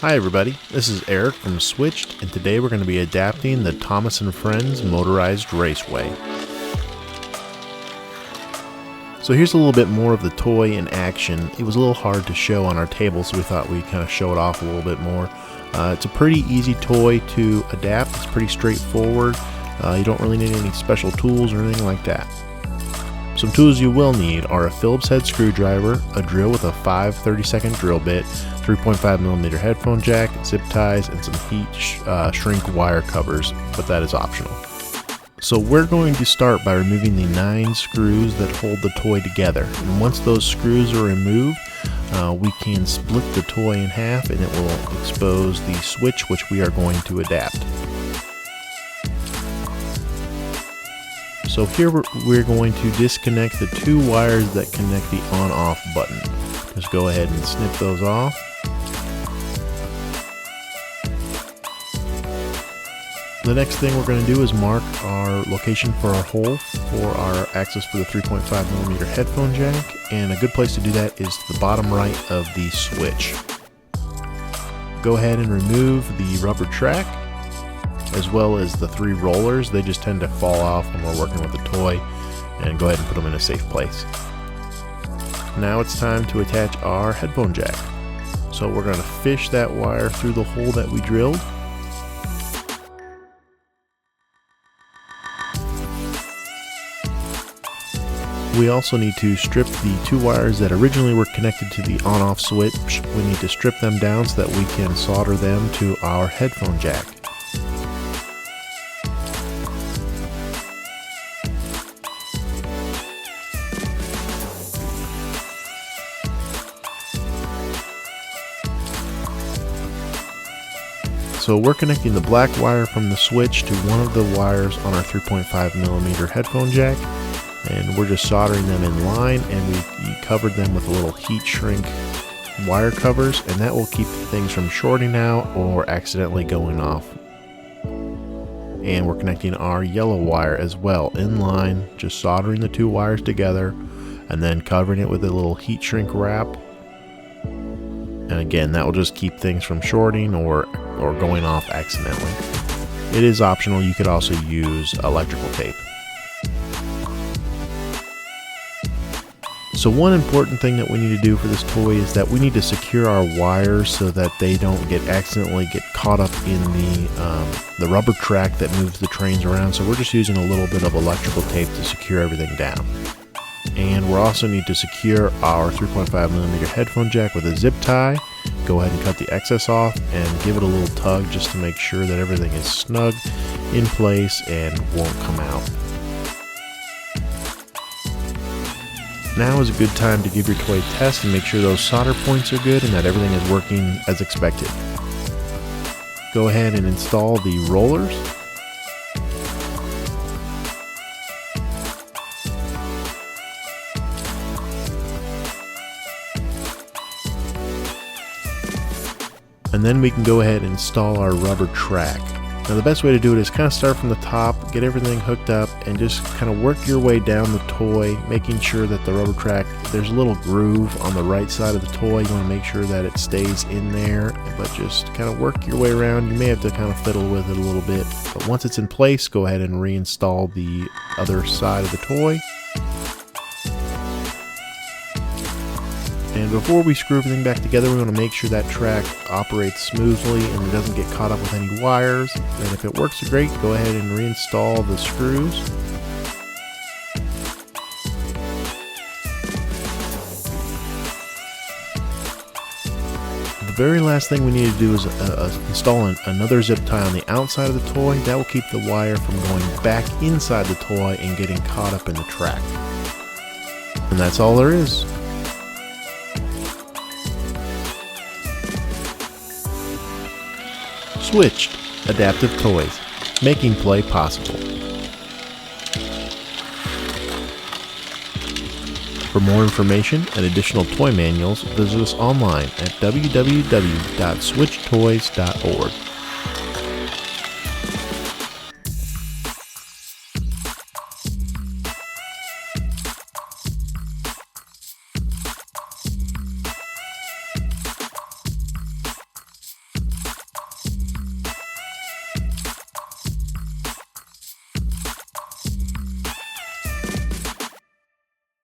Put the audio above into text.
Hi everybody, this is Eric from Switched, and today we're going to be adapting the Thomas & Friends Motorized Raceway. So here's a little bit more of the toy in action. It was a little hard to show on our table, so we thought we'd kind of show it off a little bit more. It's a pretty easy toy to adapt. It's pretty straightforward. You don't really need any special tools or anything like that. Some tools you will need are a Phillips head screwdriver, a drill with a 5/32 drill bit, 3.5mm headphone jack, zip ties, and some heat shrink wire covers, but that is optional. So we're going to start by removing the 9 screws that hold the toy together. And once those screws are removed, we can split the toy in half and it will expose the switch which we are going to adapt. So here we're going to disconnect the 2 wires that connect the on-off button. Just go ahead and snip those off. The next thing we're going to do is mark our location for our hole for our access for the 3.5mm headphone jack, and a good place to do that is the bottom right of the switch. Go ahead and remove the rubber track as well as the 3 rollers. They just tend to fall off when we're working with the toy, and go ahead and put them in a safe place. Now it's time to attach our headphone jack. So we're going to fish that wire through the hole that we drilled. We also need to strip the 2 wires that originally were connected to the on-off switch. We need to strip them down so that we can solder them to our headphone jack. So we're connecting the black wire from the switch to one of the wires on our 3.5mm headphone jack, and we're just soldering them in line, and we covered them with a little heat shrink wire covers, and that will keep things from shorting out or accidentally going off. And we're connecting our yellow wire as well in line, just soldering the 2 wires together and then covering it with a little heat shrink wrap. And again, that will just keep things from shorting or going off accidentally. It is optional. You could also use electrical tape. So one important thing that we need to do for this toy is that we need to secure our wires so that they don't accidentally get caught up in the rubber track that moves the trains around. So we're just using a little bit of electrical tape to secure everything down. And we also need to secure our 3.5mm headphone jack with a zip tie. Go ahead and cut the excess off and give it a little tug just to make sure that everything is snug in place and won't come out. Now is a good time to give your toy a test and make sure those solder points are good and that everything is working as expected. Go ahead and install the rollers. And then we can go ahead and install our rubber track. Now the best way to do it is kind of start from the top, get everything hooked up, and just kind of work your way down the toy, making sure that the rubber track, there's a little groove on the right side of the toy. You want to make sure that it stays in there, but just kind of work your way around. You may have to kind of fiddle with it a little bit, but once it's in place, go ahead and reinstall the other side of the toy. And before we screw everything back together, we want to make sure that track operates smoothly and it doesn't get caught up with any wires. And if it works great, go ahead and reinstall the screws. The very last thing we need to do is install another zip tie on the outside of the toy. That will keep the wire from going back inside the toy and getting caught up in the track. And that's all there is. Switched Adaptive Toys, making play possible. For more information and additional toy manuals, visit us online at www.switchtoys.org.